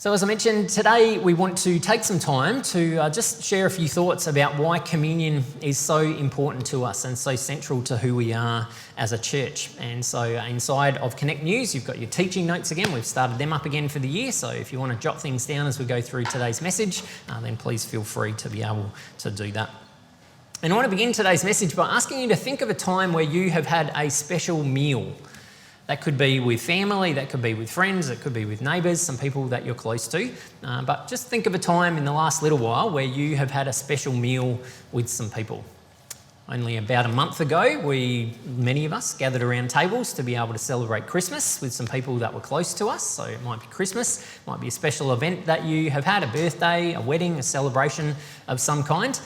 So as I mentioned, today we want to take some time to just share a few thoughts about why communion is so important to us and so central to who we are as a church. And so inside of Connect News, you've got your teaching notes again. We've started them up again for the year. So if you want to jot things down as we go through today's message, then please feel free to be able to do that. And I want to begin today's message by asking you to think of a time where you have had a special meal. That could be with family, that could be with friends, it could be with neighbours, some people that you're close to. But just think of a time in the last little while where you have had a special meal with some people. Only about a month ago, many of us gathered around tables to be able to celebrate Christmas with some people that were close to us. So it might be Christmas, it might be a special event that you have had, a birthday, a wedding, a celebration of some kind.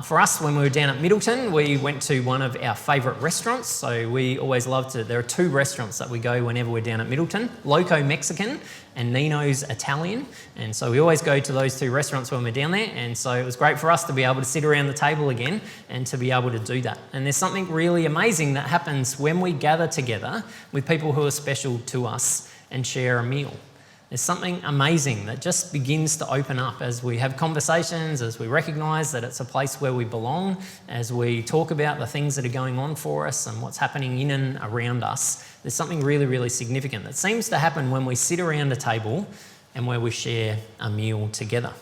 For us, when we were down at Middleton, we went to one of our favourite restaurants. So we always love to, there are two restaurants that we go whenever we're down at Middleton, Loco Mexican and Nino's Italian. And so we always go to those two restaurants when we're down there. And so it was great for us to be able to sit around the table again and to be able to do that. And there's something really amazing that happens when we gather together with people who are special to us and share a meal. There's something amazing that just begins to open up as we have conversations, as we recognise that it's a place where we belong, as we talk about the things that are going on for us and what's happening in and around us. There's something really, really significant that seems to happen when we sit around a table and where we share a meal together.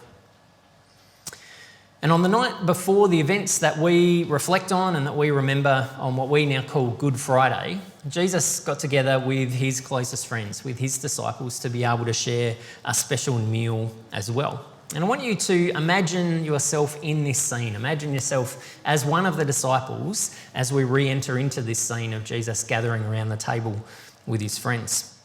And on the night before the events that we reflect on and that we remember on what we now call Good Friday, Jesus got together with his closest friends, with his disciples, to be able to share a special meal as well. And I want you to imagine yourself in this scene. Imagine yourself as one of the disciples as we re-enter into this scene of Jesus gathering around the table with his friends.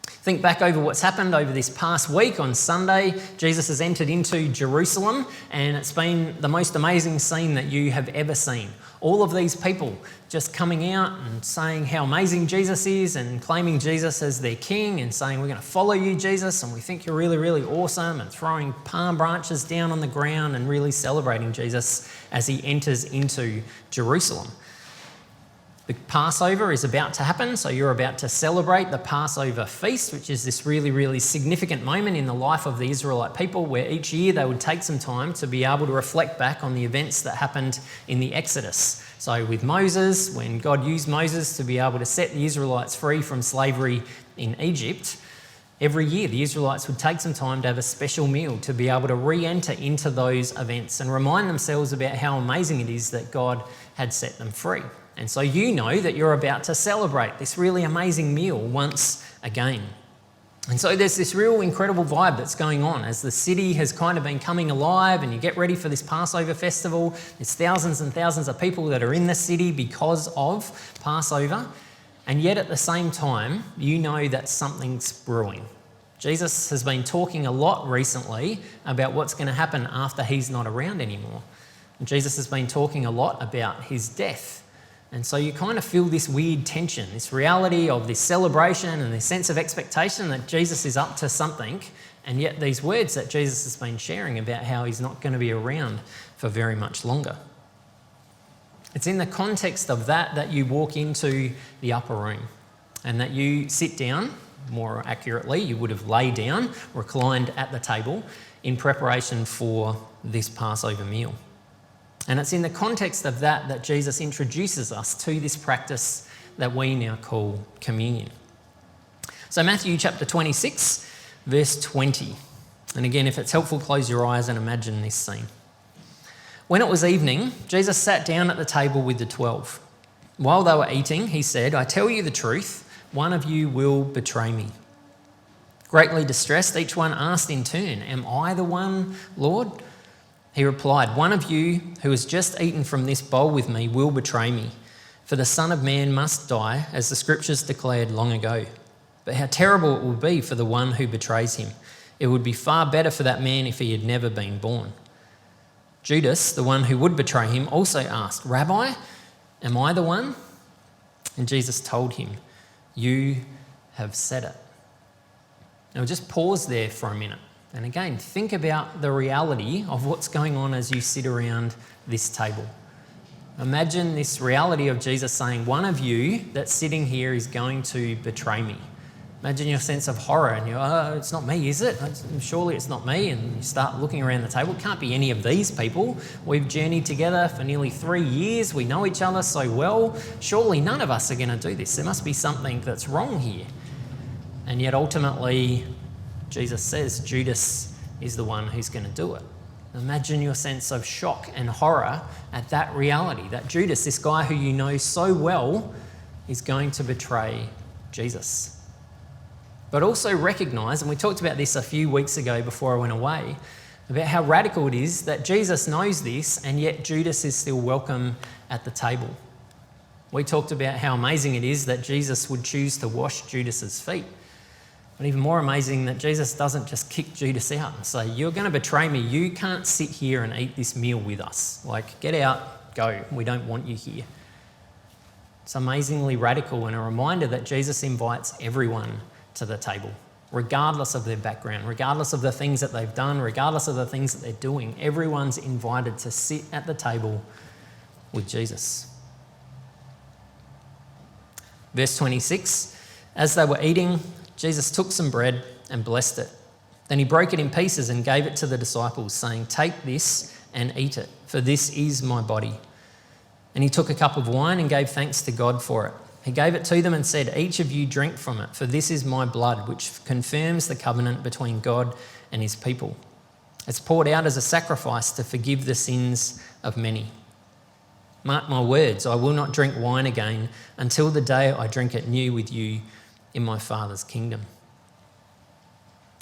Think back over what's happened over this past week. On Sunday, Jesus has entered into Jerusalem, and it's been the most amazing scene that you have ever seen. All of these people just coming out and saying how amazing Jesus is and claiming Jesus as their king and saying, we're going to follow you, Jesus, and we think you're really, really awesome, and throwing palm branches down on the ground and really celebrating Jesus as he enters into Jerusalem. The Passover is about to happen, so you're about to celebrate the Passover feast, which is this really, really significant moment in the life of the Israelite people where each year they would take some time to be able to reflect back on the events that happened in the Exodus. So with Moses, when God used Moses to be able to set the Israelites free from slavery in Egypt, every year the Israelites would take some time to have a special meal to be able to re-enter into those events and remind themselves about how amazing it is that God had set them free. And so you know that you're about to celebrate this really amazing meal once again. And so there's this real incredible vibe that's going on as the city has kind of been coming alive, and you get ready for this Passover festival. There's thousands and thousands of people that are in the city because of Passover. And yet at the same time, you know that something's brewing. Jesus has been talking a lot recently about what's going to happen after he's not around anymore. And Jesus has been talking a lot about his death. And so you kind of feel this weird tension, this reality of this celebration and this sense of expectation that Jesus is up to something, and yet these words that Jesus has been sharing about how he's not going to be around for very much longer. It's in the context of that you walk into the upper room and that you sit down, more accurately, you would have laid down, reclined at the table in preparation for this Passover meal. And it's in the context of that Jesus introduces us to this practice that we now call communion. So Matthew chapter 26, verse 20. And again, if it's helpful, close your eyes and imagine this scene. When it was evening, Jesus sat down at the table with the 12. While they were eating, he said, I tell you the truth, one of you will betray me. Greatly distressed, each one asked in turn, am I the one, Lord? He replied, one of you who has just eaten from this bowl with me will betray me, for the Son of Man must die, as the Scriptures declared long ago. But how terrible it will be for the one who betrays him. It would be far better for that man if he had never been born. Judas, the one who would betray him, also asked, Rabbi, am I the one? And Jesus told him, you have said it. Now just pause there for a minute. And again, think about the reality of what's going on as you sit around this table. Imagine this reality of Jesus saying, one of you that's sitting here is going to betray me. Imagine your sense of horror and you're, oh, it's not me, is it? Surely it's not me. And you start looking around the table. It can't be any of these people. We've journeyed together for nearly 3 years. We know each other so well. Surely none of us are going to do this. There must be something that's wrong here. And yet ultimately, Jesus says Judas is the one who's going to do it. Imagine your sense of shock and horror at that reality, that Judas, this guy who you know so well, is going to betray Jesus. But also recognise, and we talked about this a few weeks ago before I went away, about how radical it is that Jesus knows this and yet Judas is still welcome at the table. We talked about how amazing it is that Jesus would choose to wash Judas's feet. But even more amazing that Jesus doesn't just kick Judas out and say, you're going to betray me, you can't sit here and eat this meal with us. Like, get out, go, we don't want you here. It's amazingly radical and a reminder that Jesus invites everyone to the table, regardless of their background, regardless of the things that they've done, regardless of the things that they're doing. Everyone's invited to sit at the table with Jesus. Verse 26, as they were eating, Jesus took some bread and blessed it. Then he broke it in pieces and gave it to the disciples, saying, take this and eat it, for this is my body. And he took a cup of wine and gave thanks to God for it. He gave it to them and said, each of you drink from it, for this is my blood, which confirms the covenant between God and his people. It's poured out as a sacrifice to forgive the sins of many. Mark my words, I will not drink wine again until the day I drink it new with you in my Father's kingdom.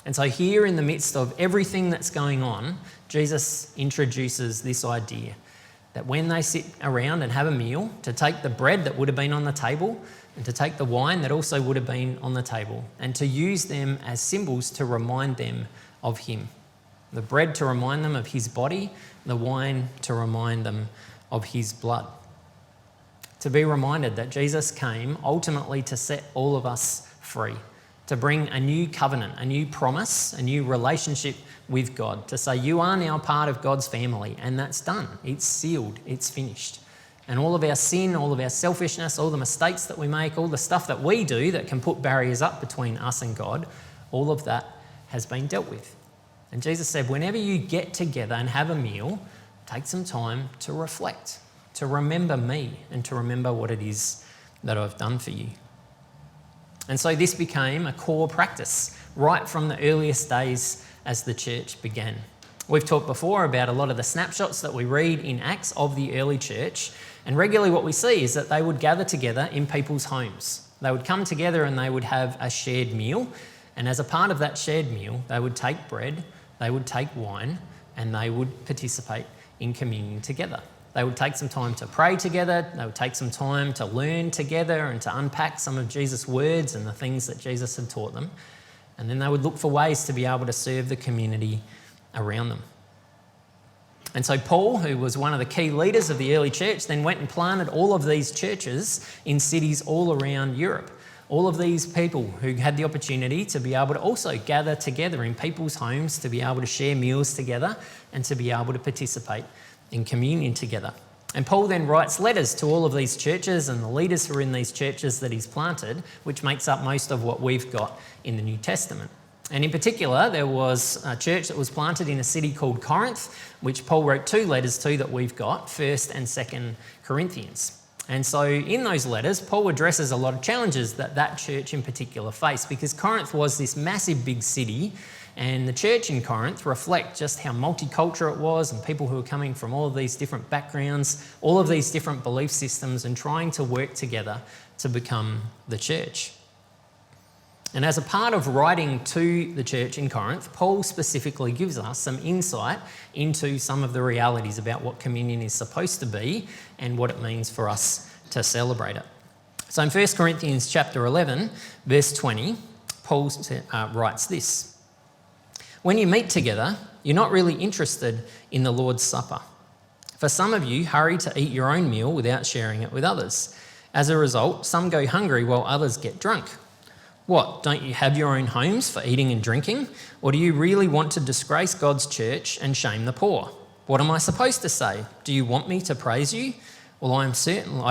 And so here in the midst of everything that's going on, Jesus introduces this idea that when they sit around and have a meal, to take the bread that would have been on the table and to take the wine that also would have been on the table and to use them as symbols to remind them of him. The bread to remind them of his body, the wine to remind them of his blood. To be reminded that Jesus came ultimately to set all of us free, to bring a new covenant, a new promise, a new relationship with God, to say you are now part of God's family, and that's done. It's sealed, it's finished. And all of our sin, all of our selfishness, all the mistakes that we make, all the stuff that we do that can put barriers up between us and God, all of that has been dealt with. And Jesus said, whenever you get together and have a meal, take some time to reflect, to remember me and to remember what it is that I've done for you. And so this became a core practice right from the earliest days as the church began. We've talked before about a lot of the snapshots that we read in Acts of the early church, and regularly what we see is that they would gather together in people's homes. They would come together and they would have a shared meal, and as a part of that shared meal, they would take bread, they would take wine, and they would participate in communion together. They would take some time to pray together, they would take some time to learn together and to unpack some of Jesus' words and the things that Jesus had taught them. And then they would look for ways to be able to serve the community around them. And so Paul, who was one of the key leaders of the early church, then went and planted all of these churches in cities all around Europe. All of these people who had the opportunity to be able to also gather together in people's homes, to be able to share meals together and to be able to participate in communion together. And Paul then writes letters to all of these churches and the leaders who are in these churches that he's planted, which makes up most of what we've got in the New Testament. And in particular, there was a church that was planted in a city called Corinth, which Paul wrote 2 letters to that we've got, 1st and 2nd Corinthians. And so in those letters, Paul addresses a lot of challenges that church in particular faced, because Corinth was this massive big city, and the church in Corinth reflect just how multicultural it was, and people who were coming from all of these different backgrounds, all of these different belief systems, and trying to work together to become the church. And as a part of writing to the church in Corinth, Paul specifically gives us some insight into some of the realities about what communion is supposed to be and what it means for us to celebrate it. So in 1 Corinthians chapter 11, verse 20, Paul writes this: "When you meet together, you're not really interested in the Lord's Supper. For some of you hurry to eat your own meal without sharing it with others. As a result, some go hungry while others get drunk. What, don't you have your own homes for eating and drinking? Or do you really want to disgrace God's church and shame the poor? What am I supposed to say? Do you want me to praise you? Well, I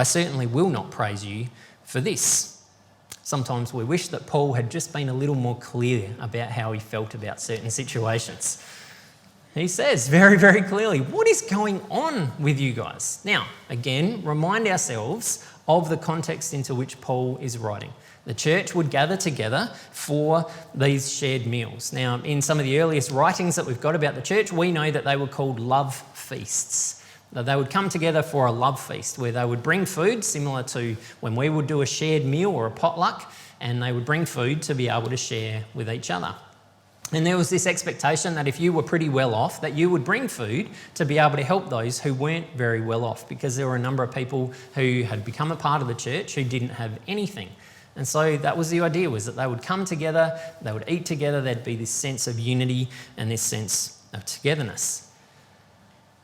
certainly will not praise you for this." Sometimes we wish that Paul had just been a little more clear about how he felt about certain situations. He says very, very clearly, what is going on with you guys? Now, again, remind ourselves of the context into which Paul is writing. The church would gather together for these shared meals. Now, in some of the earliest writings that we've got about the church, we know that they were called love feasts. They would come together for a love feast where they would bring food, similar to when we would do a shared meal or a potluck, and they would bring food to be able to share with each other. And there was this expectation that if you were pretty well off, that you would bring food to be able to help those who weren't very well off, because there were a number of people who had become a part of the church who didn't have anything. And so that was the idea, was that they would come together, they would eat together, there'd be this sense of unity and this sense of togetherness.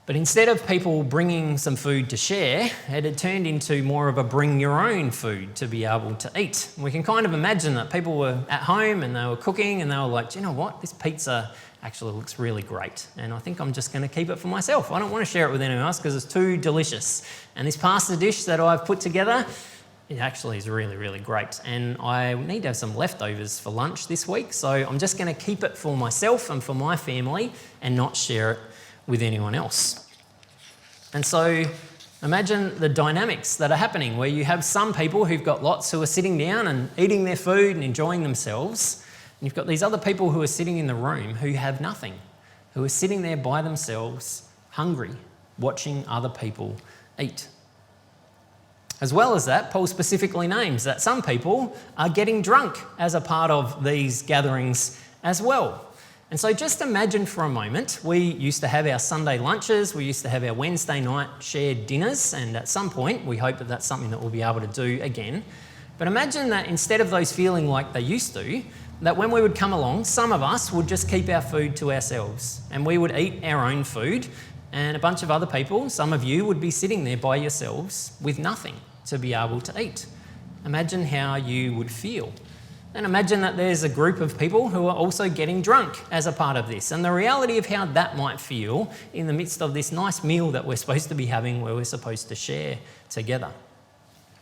But instead of people bringing some food to share, it had turned into more of a bring your own food to be able to eat. We can kind of imagine that people were at home and they were cooking and they were like, do you know what, this pizza actually looks really great and I think I'm just going to keep it for myself. I don't want to share it with anyone else because it's too delicious. And this pasta dish that I've put together, it actually is really, really great. And I need to have some leftovers for lunch this week, so I'm just going to keep it for myself and for my family and not share it with anyone else. And so imagine the dynamics that are happening where you have some people who've got lots who are sitting down and eating their food and enjoying themselves. And you've got these other people who are sitting in the room who have nothing, who are sitting there by themselves, hungry, watching other people eat. As well as that, Paul specifically names that some people are getting drunk as a part of these gatherings as well. And so just imagine for a moment, we used to have our Sunday lunches, we used to have our Wednesday night shared dinners, and at some point we hope that that's something that we'll be able to do again. But imagine that instead of those feeling like they used to, that when we would come along, some of us would just keep our food to ourselves and we would eat our own food, and a bunch of other people, some of you, would be sitting there by yourselves with nothing to be able to eat. Imagine how you would feel. And imagine that there's a group of people who are also getting drunk as a part of this, and the reality of how that might feel in the midst of this nice meal that we're supposed to be having, where we're supposed to share together.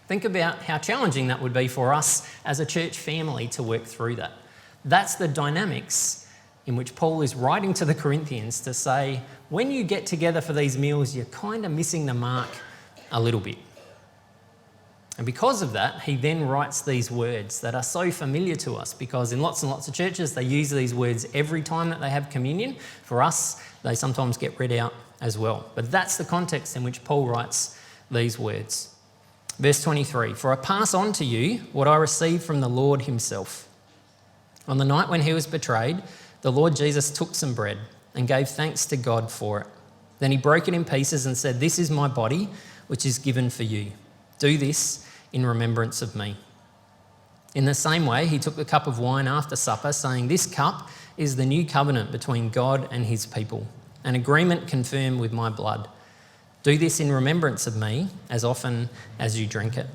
Think about how challenging that would be for us as a church family to work through that. That's the dynamics in which Paul is writing to the Corinthians to say, when you get together for these meals, you're kind of missing the mark a little bit. And because of that, he then writes these words that are so familiar to us, because in lots and lots of churches, they use these words every time that they have communion. For us, they sometimes get read out as well. But that's the context in which Paul writes these words. Verse 23, "For I pass on to you what I received from the Lord himself. On the night when he was betrayed, the Lord Jesus took some bread and gave thanks to God for it. Then he broke it in pieces and said, 'This is my body, which is given for you. Do this in remembrance of me.' In the same way, he took the cup of wine after supper, saying, 'This cup is the new covenant between God and his people, an agreement confirmed with my blood. Do this in remembrance of me as often as you drink it.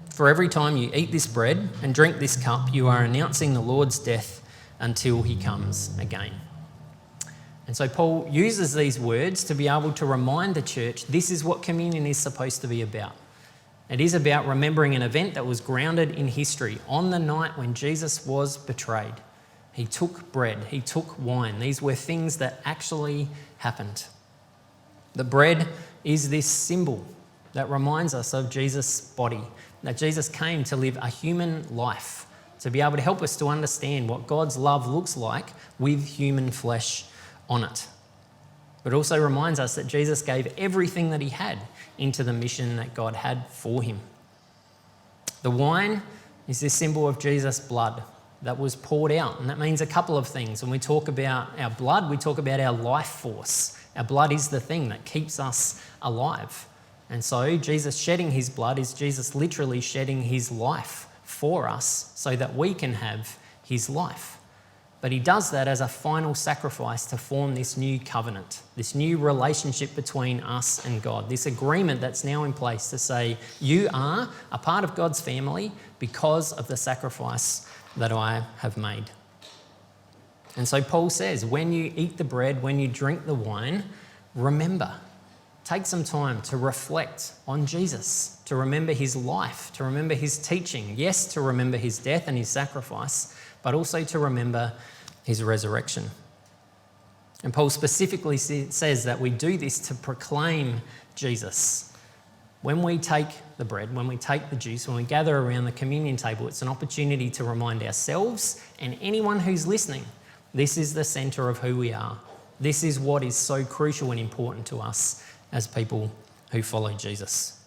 For every time you eat this bread and drink this cup, you are announcing the Lord's death until he comes again.'" And so Paul uses these words to be able to remind the church this is what communion is supposed to be about. It is about remembering an event that was grounded in history. On the night when Jesus was betrayed, he took bread, he took wine. These were things that actually happened. The bread is this symbol that reminds us of Jesus' body, that Jesus came to live a human life, to be able to help us to understand what God's love looks like with human flesh on it. But it also reminds us that Jesus gave everything that he had into the mission that God had for him. The wine is this symbol of Jesus' blood that was poured out, and that means a couple of things. When we talk about our blood, we talk about our life force. Our blood is the thing that keeps us alive. And so Jesus shedding his blood is Jesus literally shedding his life for us so that we can have his life. But he does that as a final sacrifice to form this new covenant, this new relationship between us and God, this agreement that's now in place to say, you are a part of God's family because of the sacrifice that I have made. And so Paul says, when you eat the bread, when you drink the wine, remember take some time to reflect on Jesus, to remember his life, to remember his teaching. Yes, to remember his death and his sacrifice, but also to remember his resurrection. And Paul specifically says that we do this to proclaim Jesus. When we take the bread, when we take the juice, when we gather around the communion table, it's an opportunity to remind ourselves and anyone who's listening, this is the centre of who we are. This is what is so crucial and important to us as people who follow Jesus.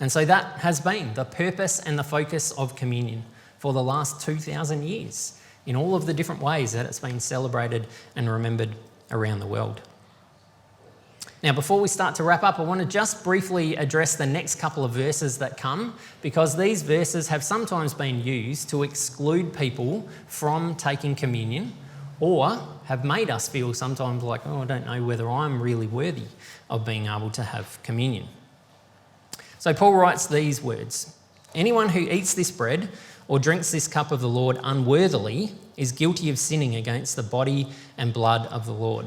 And so that has been the purpose and the focus of communion for the last 2,000 years in all of the different ways that it's been celebrated and remembered around the world. Now, before we start to wrap up, I want to just briefly address the next couple of verses that come, because these verses have sometimes been used to exclude people from taking communion, or have made us feel sometimes like, I don't know whether I'm really worthy of being able to have communion. So Paul writes these words: anyone who eats this bread or drinks this cup of the Lord unworthily is guilty of sinning against the body and blood of the Lord.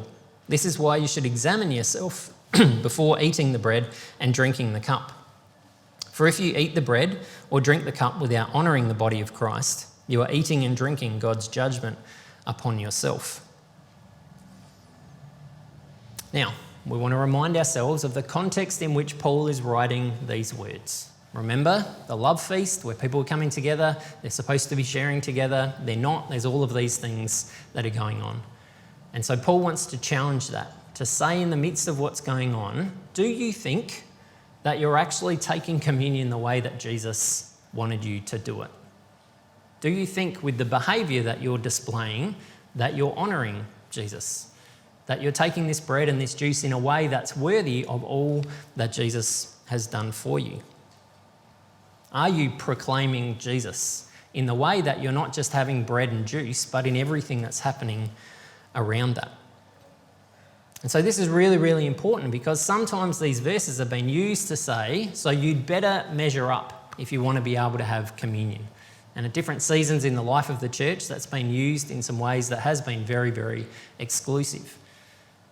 This is why you should examine yourself before eating the bread and drinking the cup. For if you eat the bread or drink the cup without honouring the body of Christ, you are eating and drinking God's judgment upon yourself. Now, we want to remind ourselves of the context in which Paul is writing these words. Remember the love feast where people are coming together, they're supposed to be sharing together, they're not, there's all of these things that are going on. And so Paul wants to challenge that, to say in the midst of what's going on, do you think that you're actually taking communion the way that Jesus wanted you to do it? Do you think with the behaviour that you're displaying that you're honouring Jesus? That you're taking this bread and this juice in a way that's worthy of all that Jesus has done for you? Are you proclaiming Jesus in the way that you're not just having bread and juice, but in everything that's happening around that? And so this is really, really important, because sometimes these verses have been used to say, so you'd better measure up if you want to be able to have communion. And at different seasons in the life of the church, that's been used in some ways that has been very, very exclusive.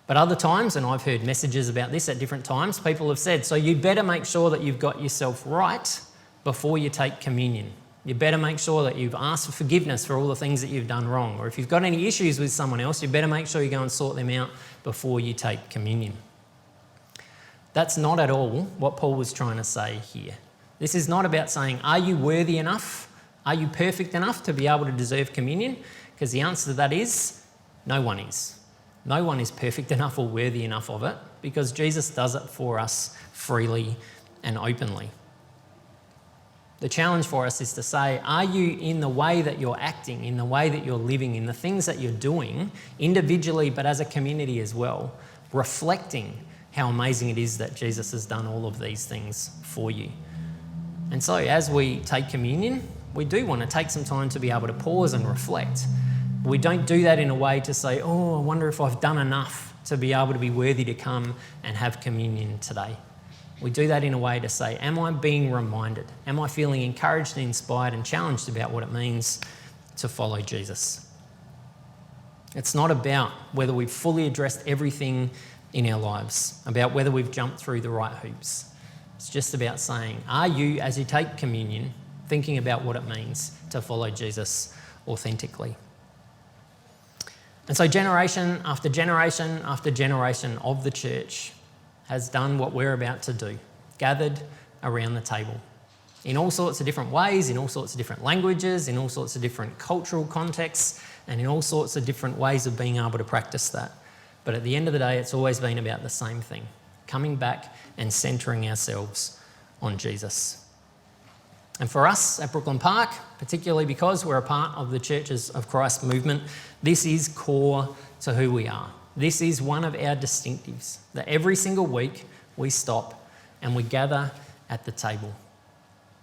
But other times, and I've heard messages about this at different times, people have said, so you'd better make sure that you've got yourself right before you take communion. You better make sure that you've asked for forgiveness for all the things that you've done wrong. Or if you've got any issues with someone else, you better make sure you go and sort them out before you take communion. That's not at all what Paul was trying to say here. This is not about saying, are you worthy enough? Are you perfect enough to be able to deserve communion? Because the answer to that is, no one is. No one is perfect enough or worthy enough of it, because Jesus does it for us freely and openly. The challenge for us is to say, are you, in the way that you're acting, in the way that you're living, in the things that you're doing, individually but as a community as well, reflecting how amazing it is that Jesus has done all of these things for you? And so as we take communion, we do want to take some time to be able to pause and reflect. We don't do that in a way to say, I wonder if I've done enough to be able to be worthy to come and have communion today. We do that in a way to say, am I being reminded? Am I feeling encouraged and inspired and challenged about what it means to follow Jesus? It's not about whether we've fully addressed everything in our lives, about whether we've jumped through the right hoops. It's just about saying, are you, as you take communion, thinking about what it means to follow Jesus authentically? And so generation after generation after generation of the church has done what we're about to do, gathered around the table in all sorts of different ways, in all sorts of different languages, in all sorts of different cultural contexts, and in all sorts of different ways of being able to practice that. But at the end of the day, it's always been about the same thing, coming back and centering ourselves on Jesus. And for us at Brooklyn Park, particularly because we're a part of the Churches of Christ movement, this is core to who we are. This is one of our distinctives, that every single week we stop and we gather at the table.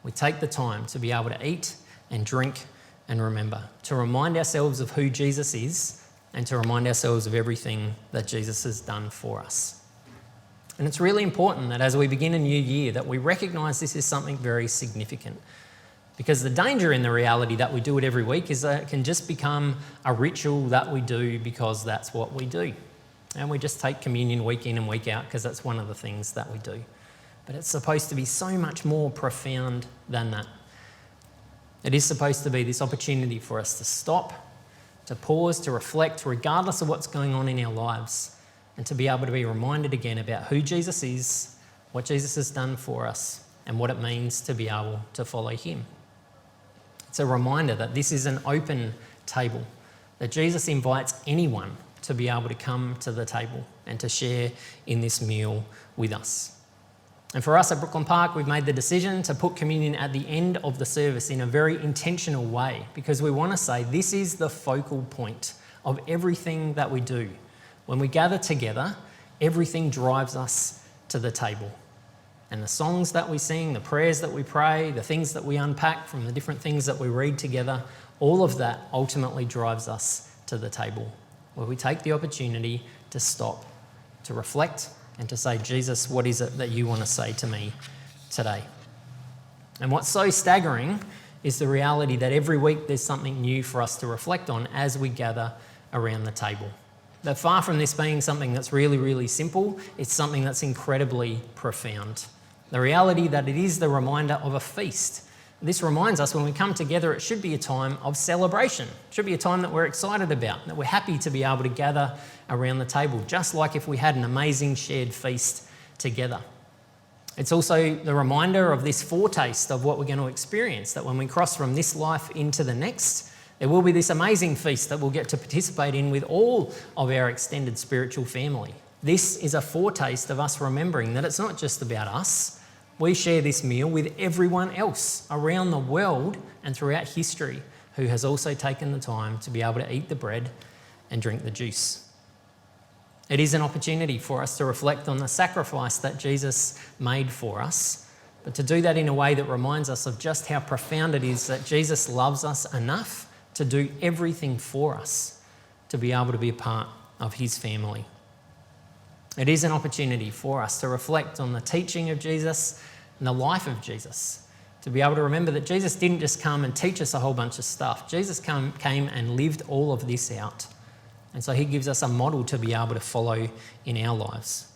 We take the time to be able to eat and drink and remember, to remind ourselves of who Jesus is and to remind ourselves of everything that Jesus has done for us. And it's really important that as we begin a new year that we recognise this is something very significant, because the danger in the reality that we do it every week is that it can just become a ritual that we do because that's what we do. And we just take communion week in and week out because that's one of the things that we do. But it's supposed to be so much more profound than that. It is supposed to be this opportunity for us to stop, to pause, to reflect, regardless of what's going on in our lives, and to be able to be reminded again about who Jesus is, what Jesus has done for us, and what it means to be able to follow him. It's a reminder that this is an open table, that Jesus invites anyone to be able to come to the table and to share in this meal with us. And for us at Brooklyn Park, we've made the decision to put communion at the end of the service in a very intentional way, because we want to say this is the focal point of everything that we do. When we gather together, everything drives us to the table. And the songs that we sing, the prayers that we pray, the things that we unpack from the different things that we read together, all of that ultimately drives us to the table, where we take the opportunity to stop, to reflect, and to say, Jesus, what is it that you want to say to me today? And what's so staggering is the reality that every week there's something new for us to reflect on as we gather around the table. That far from this being something that's really, really simple, it's something that's incredibly profound. The reality that it is the reminder of a feast. This reminds us when we come together, it should be a time of celebration. It should be a time that we're excited about, that we're happy to be able to gather around the table, just like if we had an amazing shared feast together. It's also the reminder of this foretaste of what we're going to experience, that when we cross from this life into the next, there will be this amazing feast that we'll get to participate in with all of our extended spiritual family. This is a foretaste of us remembering that it's not just about us. We share this meal with everyone else around the world and throughout history who has also taken the time to be able to eat the bread and drink the juice. It is an opportunity for us to reflect on the sacrifice that Jesus made for us, but to do that in a way that reminds us of just how profound it is that Jesus loves us enough to do everything for us, to be able to be a part of his family. It is an opportunity for us to reflect on the teaching of Jesus and the life of Jesus, to be able to remember that Jesus didn't just come and teach us a whole bunch of stuff. Jesus came and lived all of this out. And so he gives us a model to be able to follow in our lives.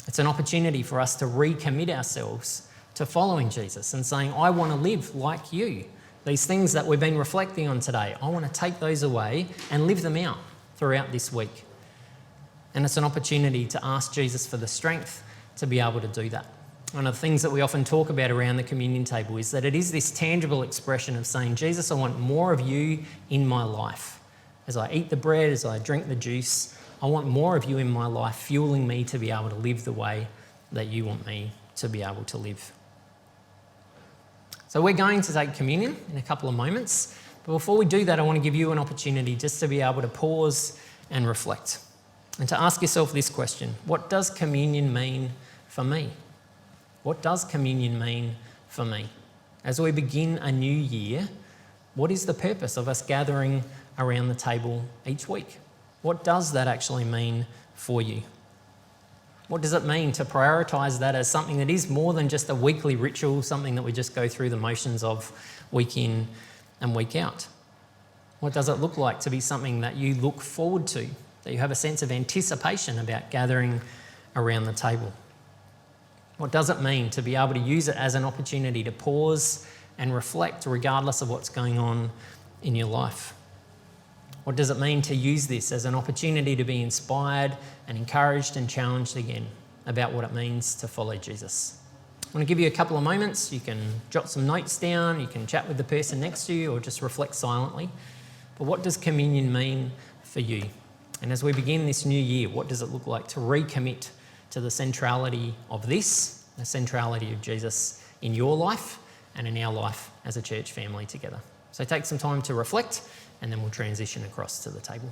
It's an opportunity for us to recommit ourselves to following Jesus and saying, I want to live like you. These things that we've been reflecting on today, I want to take those away and live them out throughout this week. And it's an opportunity to ask Jesus for the strength to be able to do that. One of the things that we often talk about around the communion table is that it is this tangible expression of saying, Jesus, I want more of you in my life. As I eat the bread, as I drink the juice, I want more of you in my life, fueling me to be able to live the way that you want me to be able to live. So we're going to take communion in a couple of moments. But before we do that, I want to give you an opportunity just to be able to pause and reflect. And to ask yourself this question: what does communion mean for me? What does communion mean for me? As we begin a new year, what is the purpose of us gathering around the table each week? What does that actually mean for you? What does it mean to prioritise that as something that is more than just a weekly ritual, something that we just go through the motions of week in and week out? What does it look like to be something that you look forward to, that you have a sense of anticipation about gathering around the table? What does it mean to be able to use it as an opportunity to pause and reflect regardless of what's going on in your life? What does it mean to use this as an opportunity to be inspired and encouraged and challenged again about what it means to follow Jesus? I want to give you a couple of moments. You can jot some notes down, you can chat with the person next to you, or just reflect silently. But what does communion mean for you? And as we begin this new year, what does it look like to recommit to the centrality of this, the centrality of Jesus in your life and in our life as a church family together? So take some time to reflect, and then we'll transition across to the table.